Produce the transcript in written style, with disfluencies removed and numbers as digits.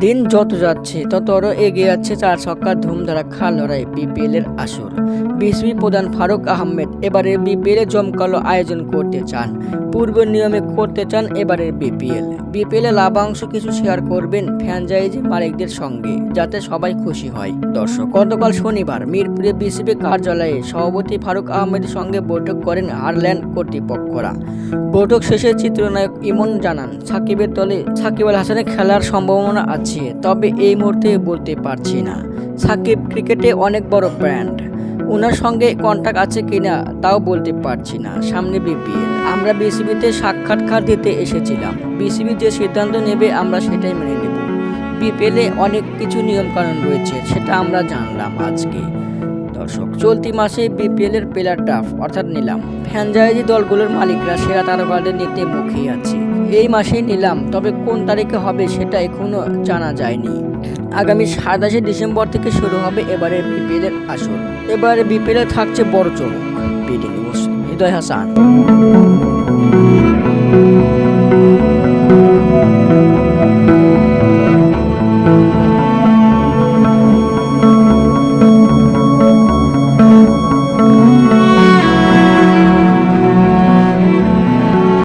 দিন যত যাচ্ছে তত আরও এগিয়ে যাচ্ছে চার ছক্কার ধুমধারাক্কা লড়াই বিপিএল এর আসর। বিসিবি প্রধান ফারুক আহমেদ এবারে বিপিএল এ জমকালো আয়োজন করতে চান, পূর্ব নিয়মে করতে চান এবারের বিপিএল এ লাভাংশ কিছু শেয়ার করবেন ফ্র্যাঞ্চাইজি মালিকদের সঙ্গে, যাতে সবাই খুশি হয়। দর্শক, গতকাল শনিবার মিরপুরে বিসিবি কার্যালয়ে সভাপতি ফারুক আহমেদের সঙ্গে বৈঠক করেন হারল্যান্ড কর্তৃপক্ষরা। বৈঠক শেষে চিত্রনায়ক ইমন জানান, সাকিবের দলে সাকিব আল হাসানের খেলার সম্ভাবনা আছে, তবে এই মুহূর্তে বলতে পারছি না। সাকিব ক্রিকেটে অনেক বড় ব্র্যান্ড, ওনার সঙ্গে কন্ট্যাক্ট আছে কিনা তাও বলতে পারছি না। সামনে বিপিএল, আমরা বিসিবিতে সাক্ষাৎকার দিতে এসেছিলাম। বিসিবি যে সিদ্ধান্ত নেবে আমরা সেটাই মেনে নেব। বিপিএল এ অনেক কিছু নিয়মকানুন রয়েছে, সেটা আমরা জানলাম আজকে। দর্শক, চলতি মাসে বিপিএল এর প্লেয়ার ড্রাফট অর্থাৎ নিলাম, ফ্র্যাঞ্চাইজি দলগুলোর মালিকরা সেরা তারকাদের নিতে মুখিয়ে আছে। এই মাসেই নিলাম, তবে কোন তারিখে হবে সেটা এখনো জানা যায়নি। আগামী 27 ডিসেম্বর থেকে শুরু হবে এবারের বিপিএল এর আসর। এবারে বিপিএল এ থাকছে বড় চমক। বিডি নিউজ, হৃদয় হাসান।